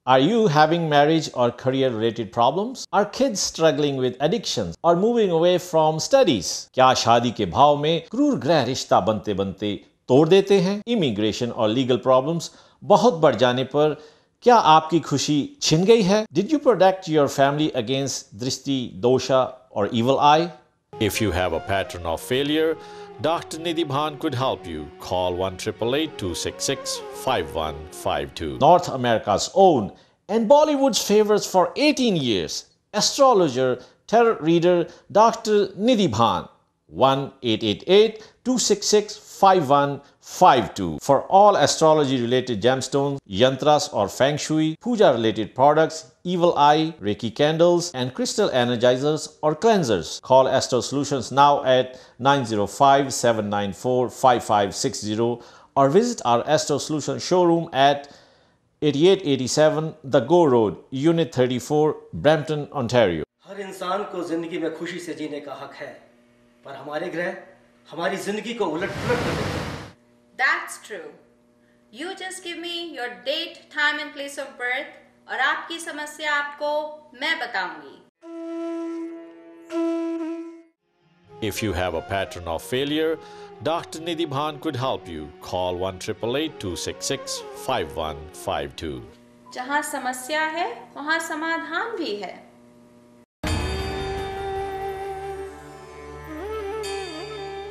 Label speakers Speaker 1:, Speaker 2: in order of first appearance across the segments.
Speaker 1: Are you having marriage or career related problems? Are kids struggling with addictions or moving away from studies? क्या शादी के भाव में क्रूर गृह रिश्ता बनते बनते तोड़ देते हैं? इमिग्रेशन और लीगल प्रॉब्लम्स बहुत बढ़ जाने पर क्या आपकी खुशी छिन गई है? Did you protect your family against drishti, dosha or evil eye? If you have a pattern of failure, Dr. Nidhi Bhan could help you. Call 1-888-266-5152. North America's own and Bollywood's favorites for 18 years, astrologer, tarot reader, Dr. Nidhi Bhan. 1-888-266-5152. For all astrology related gemstones, yantras or feng shui, puja related products, evil eye, reiki candles, and crystal energizers or cleansers. Call Astro Solutions now at 905-794-5560 or visit our Astro Solutions showroom at 8887 The Go Road, Unit 34, Brampton, Ontario.
Speaker 2: हर इंसान को जिंदगी में खुशी से जीने का हक है, पर हमारे ग्रह हमारी जिंदगी को उलट-पुलट कर देते हैं।
Speaker 3: That's true. You just give me your date, time and place of birth और आपकी समस्या आपको मैं बताऊंगी।
Speaker 1: If you have a pattern of failure, Dr. Nidhi Bhan could help you. Call 1-888-266-5152.
Speaker 3: जहाँ समस्या है, वहाँ समाधान भी है।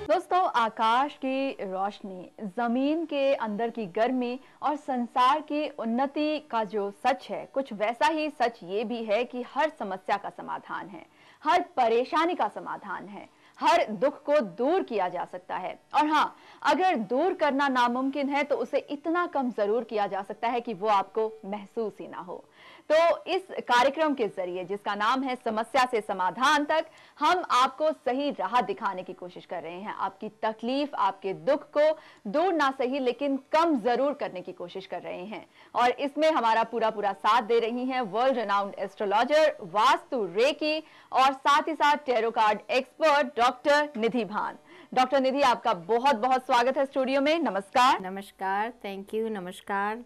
Speaker 4: दोस्तों, आकाश की रोशनी, जमीन के अंदर की गर्मी और संसार की उन्नति का जो सच है, कुछ वैसा ही सच ये भी है कि हर समस्या का समाधान है, हर परेशानी का समाधान है, हर दुख को दूर किया जा सकता है। और हाँ, अगर दूर करना नामुमकिन है तो उसे इतना कम जरूर किया जा सकता है कि वो आपको महसूस ही ना हो। तो इस कार्यक्रम के जरिए, जिसका नाम है समस्या से समाधान तक, हम आपको सही राह दिखाने की कोशिश कर रहे हैं। आपकी तकलीफ, आपके दुख को दूर ना सही लेकिन कम जरूर करने की कोशिश कर रहे हैं। और इसमें हमारा पूरा साथ दे रही हैं world renowned astrologer, vastu, reiki और साथ ही साथ tarot card expert doctor Nidhi Bhan. Doctor निधि, आपका बहुत बहुत स्वागत है स्टूडियो में। नमस्कार।
Speaker 5: नमस्कार, थैंक यू, नमस्कार।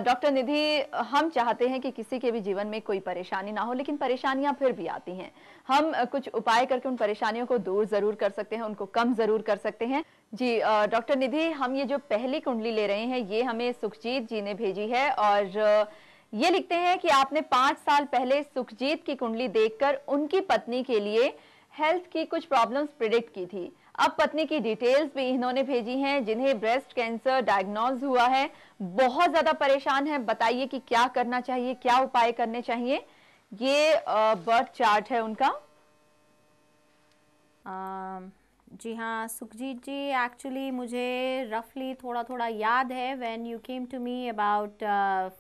Speaker 4: डॉक्टर निधि, हम चाहते हैं कि किसी के भी जीवन में कोई परेशानी ना हो, लेकिन परेशानियां फिर भी आती हैं। हम कुछ उपाय करके उन परेशानियों को दूर जरूर कर सकते हैं, उनको कम जरूर कर सकते हैं। जी डॉक्टर निधि, हम ये जो पहली कुंडली ले रहे हैं, ये हमें सुखजीत जी ने भेजी है और ये लिखते हैं कि आपने 5 साल पहले सुखजीत की कुंडली देखकर उनकी पत्नी के लिए हेल्थ की कुछ प्रॉब्लम्स प्रिडिक्ट की थी। अब पत्नी की डिटेल्स भी इन्होंने भेजी हैं, जिन्हें ब्रेस्ट कैंसर डायग्नोज हुआ है, बहुत ज्यादा परेशान है। बताइए कि क्या करना चाहिए, क्या उपाय करने चाहिए। ये बर्थ चार्ट है उनका।
Speaker 5: जी हाँ सुखजीत जी, एक्चुअली मुझे रफली थोड़ा थोड़ा याद है when you came to me about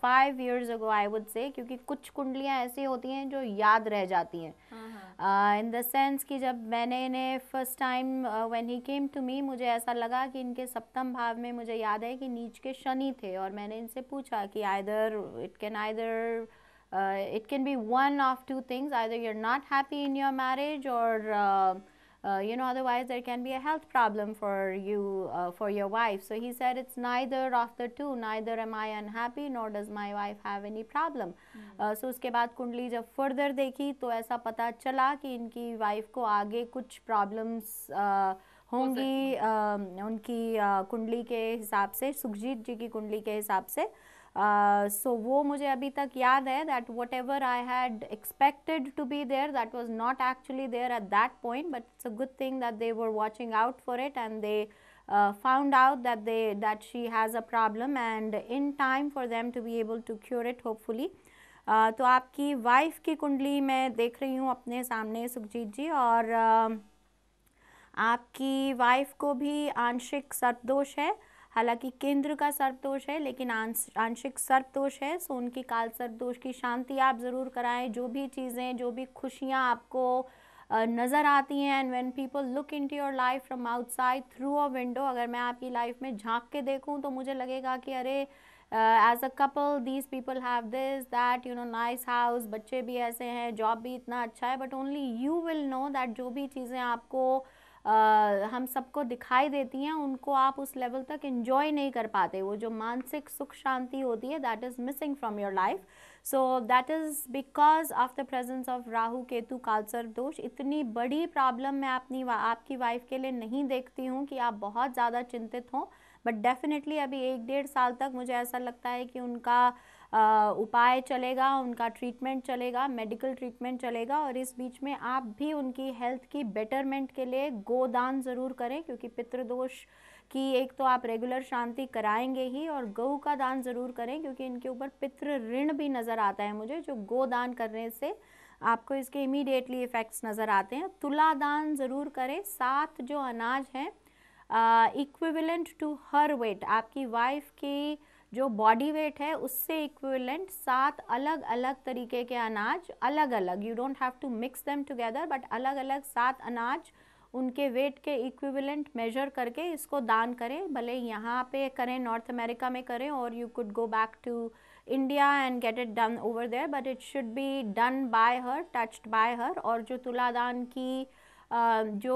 Speaker 5: 5 years ago I would say, क्योंकि कुछ कुंडलियाँ ऐसी होती हैं जो याद रह जाती हैं इन द सेंस कि जब मैंने इन्हें first time when he came to me, मुझे ऐसा लगा कि इनके सप्तम भाव में मुझे याद है कि नीच के शनि थे और मैंने इनसे पूछा कि it can be one of two things, either you are not happy in your marriage और otherwise there can be a health problem for you, for your wife. So he said it's neither of the two, neither am I unhappy nor does my wife have any problem. So उसके बाद कुंडली जब further देखी तो ऐसा पता चला कि इनकी वाइफ को आगे कुछ प्रॉब्लम्स होंगी उनकी कुंडली के हिसाब से, सुखजीत जी की कुंडली के हिसाब से। So वो मुझे अभी तक याद है that whatever I had expected to be there, that was not actually there at that point, but it's a good thing that they were watching out for it and they found out that she has a problem and in time for them to be able to cure it hopefully. तो आपकी wife की कुंडली मैं देख रही हूँ अपने सामने सुखजीत जी, और आपकी वाइफ को भी आंशिक सर्पदोष है, हालांकि केंद्र का सर्पदोष है लेकिन आंशिक सर्पदोष है। सो उनकी काल सर्पदोष की शांति आप ज़रूर कराएं। जो भी चीज़ें, जो भी खुशियाँ आपको नज़र आती हैं, and when people look into your life from outside through a window, अगर मैं आपकी लाइफ में झांक के देखूं तो मुझे लगेगा कि अरे as a couple these people have this that, you know, nice house, बच्चे भी ऐसे हैं, जॉब भी इतना अच्छा है, but only you will know that जो भी चीज़ें आपको हम सबको दिखाई देती हैं, उनको आप उस लेवल तक एंजॉय नहीं कर पाते। वो जो मानसिक सुख शांति होती है, that is missing from your life. So that is because of the presence of Rahu Ketu कालसर्प दोष। इतनी बड़ी प्रॉब्लम मैं आपकी वाइफ के लिए नहीं देखती हूँ कि आप बहुत ज़्यादा चिंतित हों, बट डेफिनेटली अभी 1-1.5 साल तक मुझे ऐसा लगता है कि उनका उपाय चलेगा, उनका ट्रीटमेंट चलेगा, मेडिकल ट्रीटमेंट चलेगा। और इस बीच में आप भी उनकी हेल्थ की बेटरमेंट के लिए गोदान ज़रूर करें, क्योंकि पितृदोष की एक तो आप रेगुलर शांति कराएंगे ही, और गऊ का दान ज़रूर करें, क्योंकि इनके ऊपर पितृ ऋण भी नज़र आता है मुझे, जो गोदान करने से आपको इसके इमीडिएटली इफ़ेक्ट्स नज़र आते हैं। तुला दान ज़रूर करें। 7 जो अनाज हैं इक्विवेलेंट टू हर वेट, आपकी वाइफ की जो बॉडी वेट है उससे इक्विवेलेंट 7 अलग अलग तरीके के अनाज, अलग अलग, you don't have to mix them together, but अलग अलग 7 अनाज उनके वेट के इक्विवेलेंट मेजर करके इसको दान करें। भले यहाँ पे करें, नॉर्थ अमेरिका में करें, और you could go back to India and get it done over there, but it should be done by her, touched by her. और जो तुलादान की जो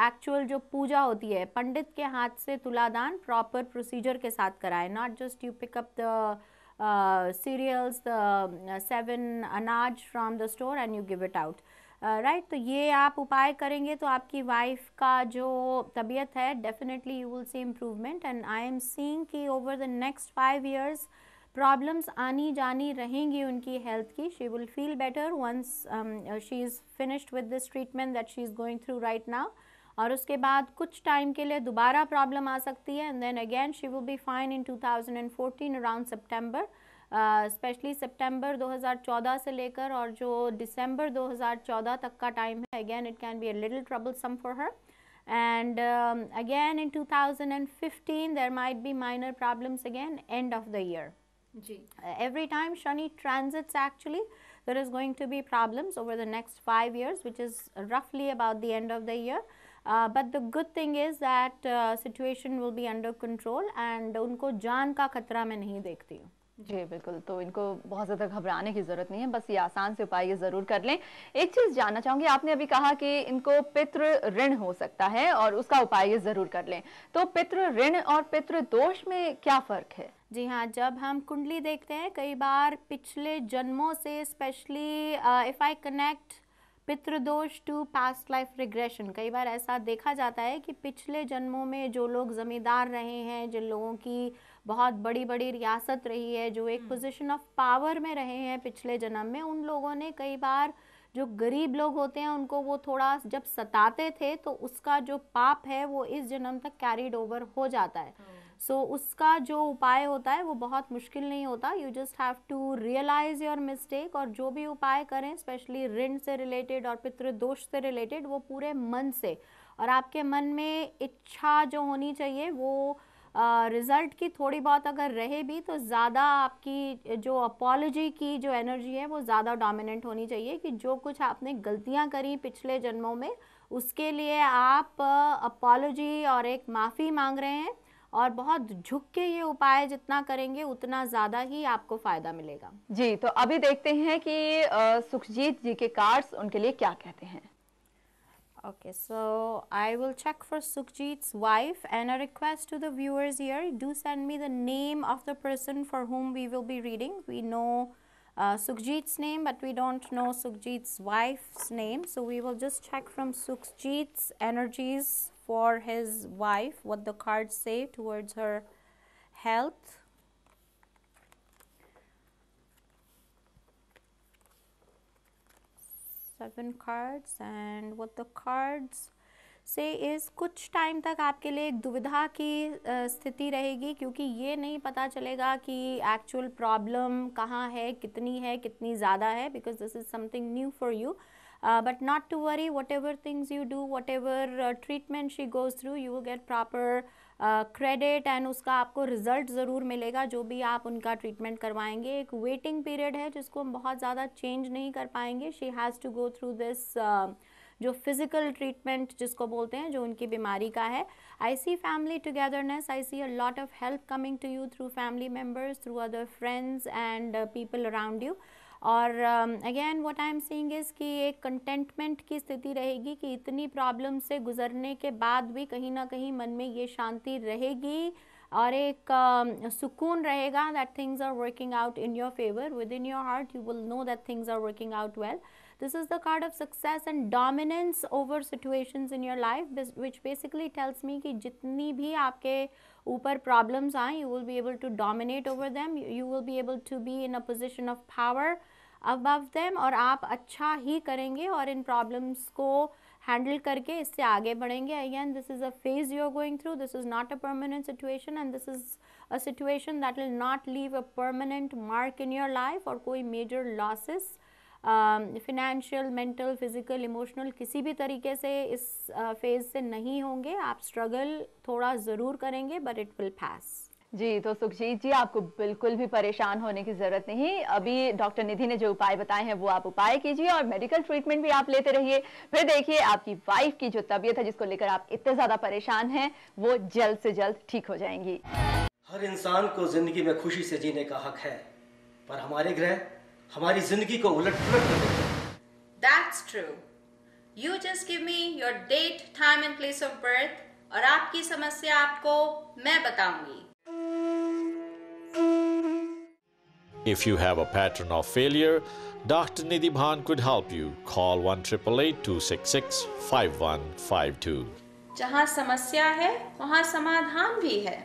Speaker 5: एक्चुअल जो पूजा होती है, पंडित के हाथ से तुलादान प्रॉपर प्रोसीजर के साथ कराएं, not just you pick up the cereals, the 7 अनाज from the store and you give it out, right. तो ये आप उपाय करेंगे तो आपकी वाइफ का जो तबीयत है, definitely you will see improvement. And I am seeing कि over the next 5 years problems आनी जानी रहेंगी उनकी हेल्थ की। She will feel better once she is finished with this treatment that she is going through right now. और उसके बाद कुछ टाइम के लिए दोबारा प्रॉब्लम आ सकती है, and then again she will be fine in 2014 around September, specially सितंबर 2014 से लेकर और जो दिसंबर 2014 तक का टाइम है, again it can be a little troublesome for her. And again in 2015 there might be minor problems again, end of the year. Every time Shani transits, actually there is going to be problems over the next 5 years, which is roughly about the end of the year. But the good thing is that situation will be under control, and उनको जान का खतरा मैं नहीं देखती हूँ।
Speaker 4: जी बिल्कुल, तो इनको बहुत ज़्यादा घबराने की ज़रूरत नहीं है, बस ये आसान से उपाय ये ज़रूर कर लें। एक चीज़ जानना चाहूँगी, आपने अभी कहा कि इनको पितृ ऋण हो सकता है और उसका उपाय ये ज़रूर कर लें, तो पितृ ऋण और पितृ दोष में क्या फ़र्क है?
Speaker 5: जी हाँ, जब हम कुंडली देखते हैं, कई बार पिछले जन्मों से, स्पेशली इफ़ आई कनेक्ट पितृदोष टू पास्ट लाइफ रिग्रेशन, कई बार ऐसा देखा जाता है कि पिछले जन्मों में जो लोग ज़मींदार रहे हैं, जिन लोगों की बहुत बड़ी बड़ी रियासत रही है, जो एक पोजीशन ऑफ पावर में रहे हैं पिछले जन्म में, उन लोगों ने कई बार जो गरीब लोग होते हैं उनको वो थोड़ा जब सताते थे, तो उसका जो पाप है वो इस जन्म तक कैरीड ओवर हो जाता है। सो उसका जो उपाय होता है वो बहुत मुश्किल नहीं होता, you just have to realise your mistake, और जो भी उपाय करें स्पेशली ऋण से रिलेटेड और पितृदोष से रिलेटेड, वो पूरे मन से, और आपके मन में इच्छा जो होनी चाहिए वो रिज़ल्ट की थोड़ी बहुत अगर रहे भी, तो ज़्यादा आपकी जो अपॉलॉजी की जो एनर्जी है वो ज़्यादा डोमिनेंट होनी चाहिए, कि जो कुछ आपने गलतियां करी पिछले जन्मों में उसके लिए आप अपॉलॉजी और एक माफ़ी मांग रहे हैं, और बहुत झुक के ये उपाय जितना करेंगे उतना ज़्यादा ही आपको फ़ायदा मिलेगा।
Speaker 4: जी, तो अभी देखते हैं कि सुखजीत जी के कार्ड्स उनके लिए क्या कहते हैं।
Speaker 5: Okay, so I will check for Sukhjit's wife, and a request to the viewers here, do send me the name of the person for whom we will be reading. We know Sukhjit's name, but we don't know Sukhjit's wife's name, so we will just check from Sukhjit's energies for his wife, what the cards say towards her health. Seven cards, and what the cards say is कुछ time तक आपके लिए एक दुविधा की स्थिति रहेगी, क्योंकि ये नहीं पता चलेगा कि एक्चुअल प्रॉब्लम कहाँ है, कितनी ज़्यादा है, because this is something new for you. But not to worry, whatever things you do, whatever treatment she goes through, you will get proper credit, and उसका आपको रिजल्ट ज़रूर मिलेगा जो भी आप उनका ट्रीटमेंट करवाएंगे। एक वेटिंग पीरियड है जिसको हम बहुत ज़्यादा चेंज नहीं कर पाएंगे। She has to go through this जो फिजिकल ट्रीटमेंट जिसको बोलते हैं, जो उनकी बीमारी का है। I see family togetherness, I see a lot of help coming to you through family members, through other friends and people around you. और again what I am saying is कि एक कंटेंटमेंट की स्थिति रहेगी कि इतनी प्रॉब्लम से गुजरने के बाद भी कहीं ना कहीं मन में ये शांति रहेगी और एक सुकून रहेगा that things are working out in your favour within your heart. You will know that things are working out well. This is the card of success and dominance over situations in your life, which basically tells me कि जितनी भी आपके ऊपर problems आए, you will be able to dominate over them. You will be able to be in a position of power above them, और आप अच्छा ही करेंगे और इन problems को हैंडल करके इससे आगे बढ़ेंगे. Again, this is a phase you are going through. This is not a permanent situation, and this is a situation that will not leave a permanent mark in your life और कोई major losses financial, mental, physical, emotional किसी भी तरीके से इस phase से नहीं होंगे. आप स्ट्रगल थोड़ा ज़रूर करेंगे बट इट विल पास.
Speaker 4: जी, तो सुखजीत जी आपको बिल्कुल भी परेशान होने की ज़रूरत नहीं. अभी डॉक्टर निधि ने जो उपाय बताए हैं वो आप उपाय कीजिए और मेडिकल ट्रीटमेंट भी आप लेते रहिए. फिर देखिए आपकी वाइफ की जो तबीयत है जिसको लेकर आप इतने ज़्यादा परेशान हैं वो जल्द से जल्द ठीक हो जाएंगी.
Speaker 2: हर इंसान को जिंदगी में खुशी से जीने का हक है, पर हमारे ग्रह हमारी जिंदगी को उलट पुलट कर देते हैं.
Speaker 3: That's true. You just give me your date, time and place of birth और आपकी समस्या आपको मैं बताऊंगी.
Speaker 1: If you have a pattern of failure, Dr. Nidhi Bhan could help you. Call 1-888-266-5152.
Speaker 3: जहाँ समस्या है वहाँ समाधान भी है.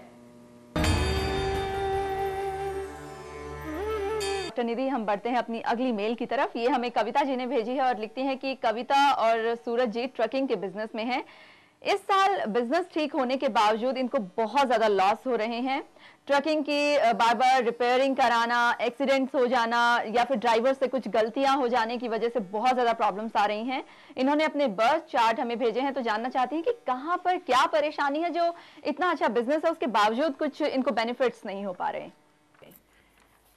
Speaker 4: डॉक्टर निधि, हम बढ़ते हैं अपनी अगली मेल की तरफ. ये हमें कविता जी ने भेजी है और लिखती हैं कि कविता और सूरज जी ट्रकिंग के बिजनेस में हैं. इस साल बिजनेस ठीक होने के बावजूद इनको बहुत ज्यादा लॉस हो रहे हैं. ट्रकिंग की बार बार रिपेयरिंग कराना, एक्सीडेंट्स हो जाना या फिर ड्राइवर से कुछ गलतियां हो जाने की वजह से बहुत ज्यादा प्रॉब्लम्स आ रही हैं. इन्होंने अपने बर्थ चार्ट हमें भेजे हैं तो जानना चाहती हैं कि कहां पर क्या परेशानी है जो इतना अच्छा बिजनेस है उसके बावजूद कुछ इनको बेनिफिट्स नहीं हो पा रहे.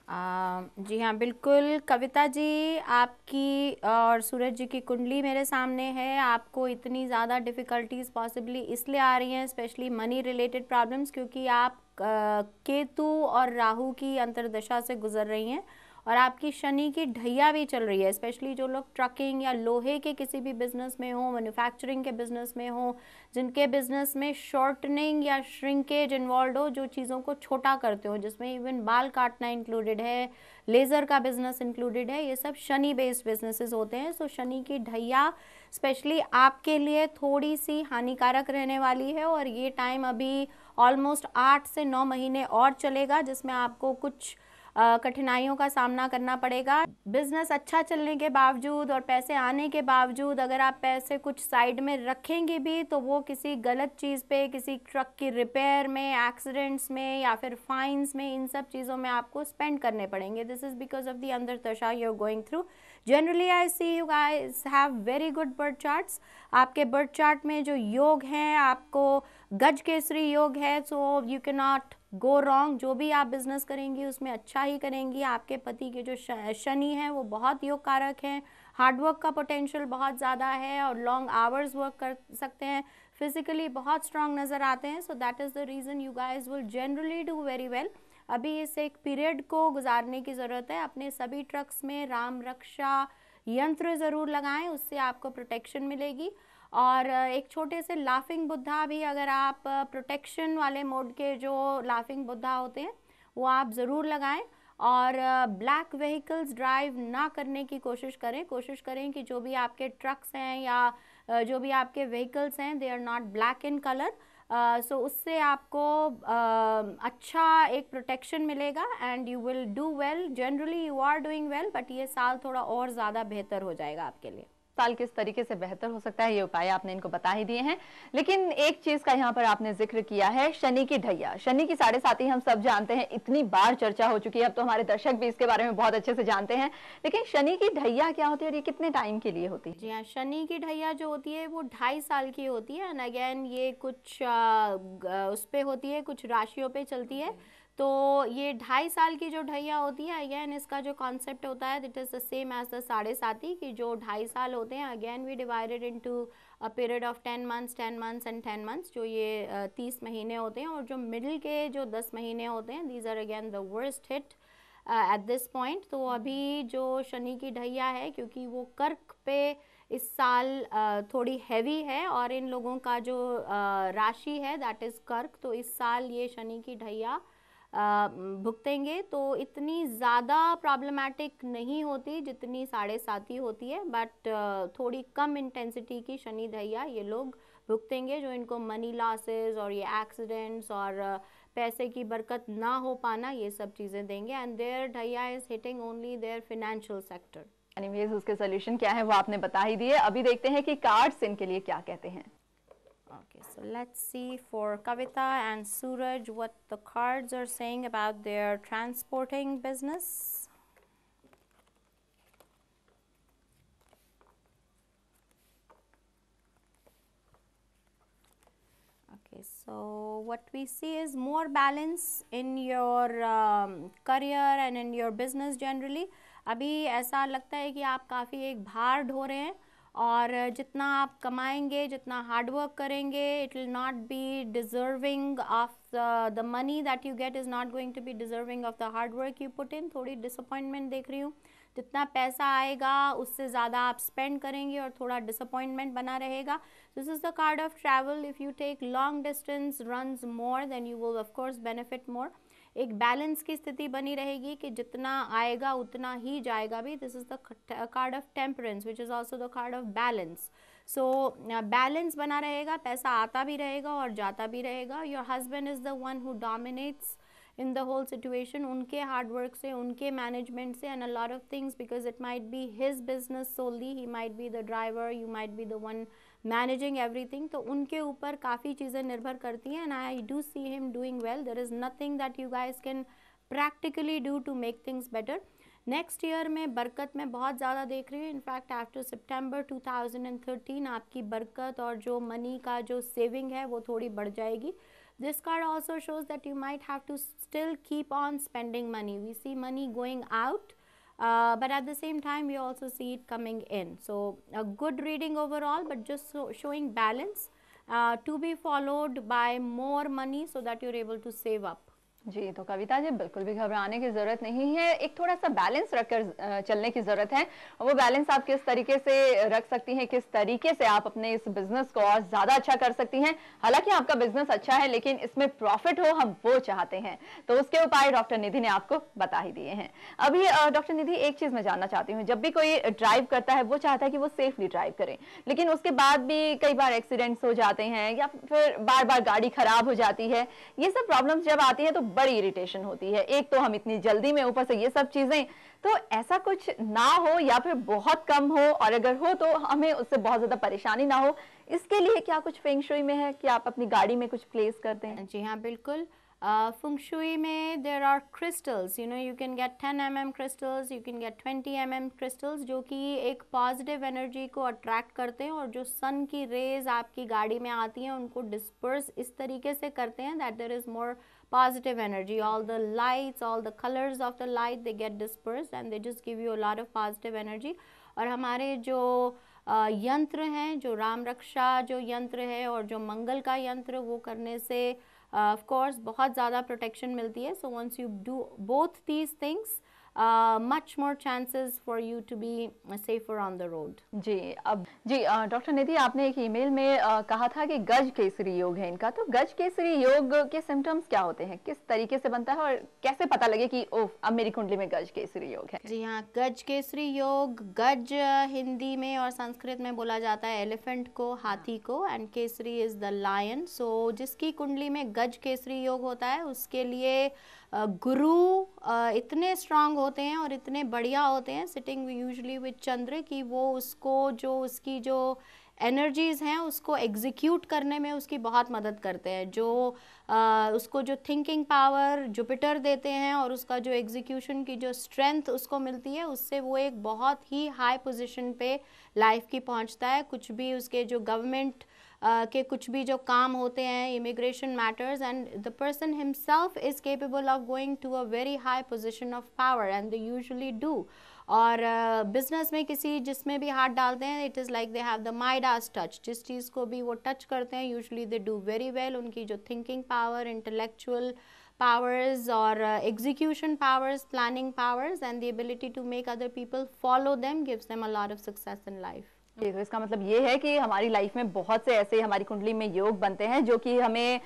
Speaker 5: जी हाँ, बिल्कुल कविता जी, आपकी और सूरज जी की कुंडली मेरे सामने है. आपको इतनी ज़्यादा डिफ़िकल्टीज़ पॉसिबली इसलिए आ रही हैं, स्पेशली मनी रिलेटेड प्रॉब्लम्स, क्योंकि आप केतु और राहु की अंतर्दशा से गुजर रही हैं और आपकी शनि की ढैया भी चल रही है. स्पेशली जो लोग ट्रकिंग या लोहे के किसी भी बिजनेस में हो, मैन्युफैक्चरिंग के बिजनेस में हो, जिनके बिजनेस में शॉर्टनिंग या श्रिंकेज इन्वॉल्व हो, जो चीज़ों को छोटा करते हो, जिसमें इवन बाल काटना इंक्लूडेड है, लेज़र का बिजनेस इंक्लूडेड है, ये सब शनि बेस्ड बिजनेसेस होते हैं. सो शनि की ढैया स्पेशली आपके लिए थोड़ी सी हानिकारक रहने वाली है और ये टाइम अभी ऑलमोस्ट 8 से 9 महीने और चलेगा, जिसमें आपको कुछ कठिनाइयों का सामना करना पड़ेगा. बिजनेस अच्छा चलने के बावजूद और पैसे आने के बावजूद अगर आप पैसे कुछ साइड में रखेंगे भी तो वो किसी गलत चीज़ पे, किसी ट्रक की रिपेयर में, एक्सीडेंट्स में या फिर फाइन्स में, इन सब चीज़ों में आपको स्पेंड करने पड़ेंगे. This is because of the अंतर्दशा you are going through. Generally I see you guys have very good birth charts. आपके बर्थ चार्ट में जो योग हैं, आपको गज केसरी योग है, so you can not go wrong. जो भी आप बिजनेस करेंगी उसमें अच्छा ही करेंगी. आपके पति के जो शनि हैं वो बहुत योग कारक हैं. हार्डवर्क का पोटेंशियल बहुत ज़्यादा है और लॉन्ग आवर्स वर्क कर सकते हैं. फिजिकली बहुत स्ट्रांग नज़र आते हैं. सो that is the reason you guys will generally do very well. अभी इस एक पीरियड को गुजारने की ज़रूरत है. अपने सभी ट्रक्स में राम रक्षा यंत्र ज़रूर लगाएं, उससे आपको प्रोटेक्शन मिलेगी. और एक छोटे से लाफिंग बुद्धा भी, अगर आप प्रोटेक्शन वाले मोड के जो लाफिंग बुद्धा होते हैं वो आप ज़रूर लगाएं. और ब्लैक व्हीकल्स ड्राइव ना करने की कोशिश करें कि जो भी आपके ट्रक्स हैं या जो भी आपके व्हीकल्स हैं they are not black in colour. So उससे आपको अच्छा एक प्रोटेक्शन मिलेगा and you will do well. Generally you are doing well, but ये साल थोड़ा और ज़्यादा बेहतर हो जाएगा आपके लिए.
Speaker 4: साल किस तरीके से बेहतर हो सकता है ये उपाय आपने इनको बता ही दिए हैं. लेकिन एक चीज का यहाँ पर आपने जिक्र किया है, शनि की ढैया. शनि की 7.5 हम सब जानते हैं, इतनी बार चर्चा हो चुकी है, अब तो हमारे दर्शक भी इसके बारे में बहुत अच्छे से जानते हैं. लेकिन शनि की ढैया क्या होती है और ये कितने टाइम के लिए होती है?
Speaker 5: जी हाँ, शनि की ढैया जो होती है वो 2.5 साल की होती है. एंड अगेन ये कुछ उस पे होती है, कुछ राशियों पे चलती है. तो ये 2.5 साल की जो ढैया होती है, अगेन इसका जो कॉन्सेप्ट होता है that is the same as the 7.5 की जो 2.5 साल होते हैं. Again we divided into a period of 10 months and 10 months, जो ये 30 महीने होते हैं. और जो मिडिल के जो 10 महीने होते हैं, these are again the worst hit. At this point. तो अभी जो शनि की ढैया है, क्योंकि वो कर्क पे इस साल थोड़ी हैवी है और इन लोगों का जो राशि है दैट इज़ कर्क, तो इस साल ये शनि की ढैया भुगतेंगे। तो इतनी ज़्यादा प्रॉब्लमैटिक नहीं होती जितनी 7.5 होती है, बट थोड़ी कम इंटेंसिटी की शनि ढैया ये लोग भुगतेंगे, जो इनको मनी लॉसेस और ये एक्सीडेंट्स और पैसे की बरकत ना हो पाना, ये सब चीज़ें देंगे। एंड देयर ढैया is hitting only their financial sector.
Speaker 4: Anyways उसके सोल्यूशन क्या है वो आपने बता ही दिए। अभी देखते हैं कि कार्ड्स इनके लिए क्या कहते हैं।
Speaker 5: Okay, so let's see for Kavita and Suraj what the cards are saying about their transporting business. Okay, so what we see is more balance in your career and in your business generally. अभी ऐसा लगता है कि आप काफ़ी एक भार ढो रहे हैं, और जितना आप कमाएंगे, जितना हार्ड वर्क करेंगे, it will not be deserving of the money that you get, is not going to be deserving of the hard work you put in. थोड़ी डिसअपॉइंटमेंट देख रही हूँ। जितना पैसा आएगा उससे ज़्यादा आप स्पेंड करेंगे और थोड़ा डिसअपॉइंटमेंट बना रहेगा। This is the card of travel. If you take long distance runs more then you will of course benefit more. एक बैलेंस की स्थिति बनी रहेगी कि जितना आएगा उतना ही जाएगा भी। This is the card of temperance which is also the card of balance. So balance बना रहेगा, पैसा आता भी रहेगा और जाता भी रहेगा। Your husband is the one who dominates in the whole situation, उनके हार्ड वर्क से, उनके मैनेजमेंट से, and a lot of things, because it might be his business solely, he might be the driver, you might be the one managing everything, तो उनके ऊपर काफ़ी चीज़ें निर्भर करती हैं। and I do see him doing well. There is nothing that you guys can practically do to make things better. Next year में बरकत में बहुत ज़्यादा देख रही हूँ। इनफैक्ट आफ्टर सितंबर 2013 आपकी बरकत और जो मनी का जो सेविंग है वो थोड़ी बढ़ जाएगी। This card also shows that you might have to still keep on spending money. We see money going out, but at the same time we also see it coming in. So a good reading overall, but just showing balance to be followed by more money so that you're able to save up.
Speaker 4: जी, तो कविता जी बिल्कुल भी घबराने की ज़रूरत नहीं है। एक थोड़ा सा बैलेंस रखकर चलने की ज़रूरत है। और वो बैलेंस आप किस तरीके से रख सकती हैं, किस तरीके से आप अपने इस बिज़नेस को और ज़्यादा अच्छा कर सकती हैं। हालांकि आपका बिज़नेस अच्छा है, लेकिन इसमें प्रॉफिट हो, हम वो चाहते हैं। तो उसके उपाय डॉक्टर निधि ने आपको बता ही दिए हैं। अभी डॉक्टर निधि, एक चीज़ मैं जानना चाहती हूँ। जब भी कोई ड्राइव करता है वो चाहता है कि वो सेफली ड्राइव करें, लेकिन उसके बाद भी कई बार एक्सीडेंट्स हो जाते हैं या फिर बार बार गाड़ी खराब हो जाती है। ये सब प्रॉब्लम्स जब आती है तो बड़ी इरिटेशन होती है। एक तो हम इतनी जल्दी में, ऊपर से ये सब चीजें। तो ऐसा कुछ ना हो या फिर बहुत कम हो, और अगर हो तो हमें उससे बहुत ज्यादा परेशानी ना हो, इसके लिए क्या कुछ फेंग शुई में है कि आप अपनी गाड़ी में कुछ प्लेस करते हैं?
Speaker 5: जी हाँ, बिल्कुल। फेंग शुई में there are crystals, you know, you can get 10 mm crystals, you can get 20 mm crystals, जो कि एक पॉजिटिव एनर्जी को अट्रैक्ट करते हैं और जो सन की रेज आपकी गाड़ी में आती हैं उनको डिस्पर्स इस तरीके से करते हैं that there is more positive energy. All the lights, all the colors of the light, they get dispersed and they just give you a lot of positive energy. और हमारे जो यंत्र हैं, जो राम रक्षा जो यंत्र है और जो मंगल का यंत्र, वो करने से of course बहुत ज़्यादा प्रोटेक्शन मिलती है. So once you do both these things, much more chances for you to be safer on the road.
Speaker 4: जी, अब जी डॉक्टर निधि, आपने एक ईमेल में कहा था कि गज केसरी योग है इनका। तो गज केसरी योग के सिम्टम्स क्या होते हैं, किस तरीके से बनता है और कैसे पता लगे कि ओह अब मेरी कुंडली में गज केसरी योग है?
Speaker 5: जी हाँ, गज केसरी योग, गज हिंदी में और संस्कृत में बोला जाता है एलिफेंट को, हाथी को, and kesari is the lion. So जिसकी कुंडली में गज केसरी योग होता है उसके लिए गुरु इतने स्ट्रांग होते हैं और इतने बढ़िया होते हैं, सिटिंग यूजुअली विद चंद्र, कि वो उसको जो उसकी जो एनर्जीज़ हैं उसको एग्जीक्यूट करने में उसकी बहुत मदद करते हैं. जो उसको जो थिंकिंग पावर जुपिटर देते हैं और उसका जो एग्जीक्यूशन की जो स्ट्रेंथ उसको मिलती है, उससे वो एक बहुत ही हाई पोजीशन पे लाइफ की पहुंचता है. कुछ भी उसके जो गवर्नमेंट के कुछ भी जो काम होते हैं, immigration matters, and the person himself is capable of going to a very high position of power, and they usually do. और बिजनेस में किसी जिसमें भी हाथ डालते हैं, it is like they have the Midas touch. जिस चीज़ को भी वो टच करते हैं usually they do very well. उनकी जो thinking power, intellectual powers or execution powers, planning powers, and the ability to make other people follow them gives them a lot of success in life.
Speaker 4: तो इसका मतलब ये है कि हमारी life में बहुत से ऐसे हमारी कुंडली में योग बनते हैं जो कि हमें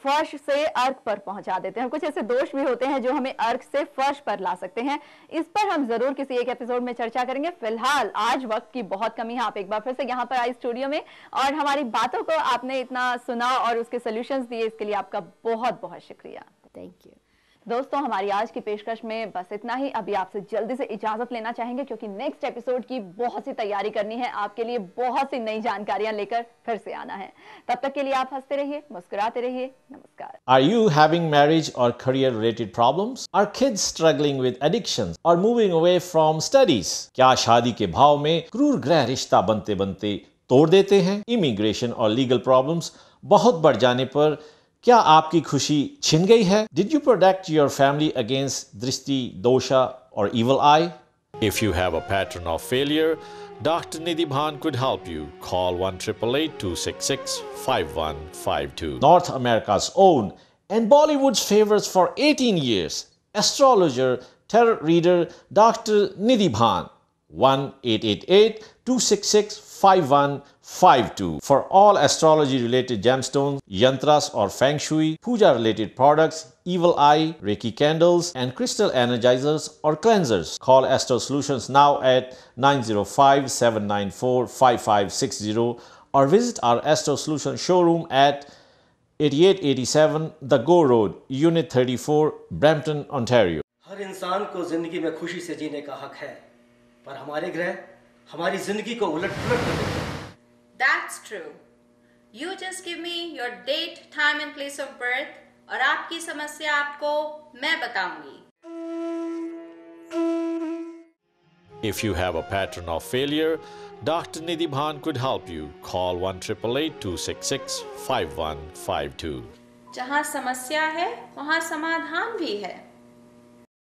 Speaker 4: फर्श से अर्क पर पहुंचा देते हैं। कुछ ऐसे दोष भी होते हैं जो हमें अर्क से फर्श पर ला सकते हैं। इस पर हम जरूर किसी एक एपिसोड में चर्चा करेंगे। फिलहाल आज वक्त की बहुत कमी है। आप एक बार फिर से यहाँ पर आए स्टूडियो में और हमारी बातों को आपने इतना सुना और उसके सोल्यूशंस दिए, इसके लिए आपका बहुत बहुत शुक्रिया।
Speaker 5: Thank you.
Speaker 4: दोस्तों, हमारी आज की पेशकश में बस इतना ही। अभी आपसे जल्दी से इजाजत लेना चाहेंगे क्योंकि नेक्स्ट एपिसोड की बहुत सी तैयारी करनी है। आपके लिए बहुत सी नई जानकारियां लेकर फिर से आना है। तब तक के लिए आप हंसते रहिए, मुस्कुराते रहिए। नमस्कार।
Speaker 1: Are you having marriage or career related problems? Are kids struggling with addictions or moving away from studies? क्या शादी के भाव में क्रूर गृह रिश्ता बनते बनते तोड़ देते हैं? इमिग्रेशन और लीगल प्रॉब्लम्स बहुत बढ़ जाने पर क्या आपकी खुशी छिन गई है? Did you protect your family against drishti, dosha or evil eye? If you have a pattern of failure, Dr. Nidhi Bhan could help you. Call 1-888-266-5152. North America's own and Bollywood's favorites for 18 years. Astrologer, tarot reader, Dr. Nidhi Bhan. 1-888-266-5152 for all astrology related gemstones, yantras or feng shui, puja related products, evil eye, reiki candles and crystal energizers or cleansers. Call Astro Solutions now at 905-794-5560 or visit our Astro Solutions showroom at 8887 The Go Road, Unit 34, Brampton, Ontario.
Speaker 2: हर इंसान को जिंदगी में खुशी से जीने का हक है, पर हमारे ग्रह हमारी जिंदगी को उलट-पुलट कर देते हैं।
Speaker 3: That's true. You just give me your date, time and place of birth और आपकी समस्या आपको मैं बताऊंगी।
Speaker 1: If you have a pattern of failure, Dr. Nidhi Bhan could help you. Call 1-888-266-5152.
Speaker 3: जहाँ समस्या है वहाँ समाधान भी है।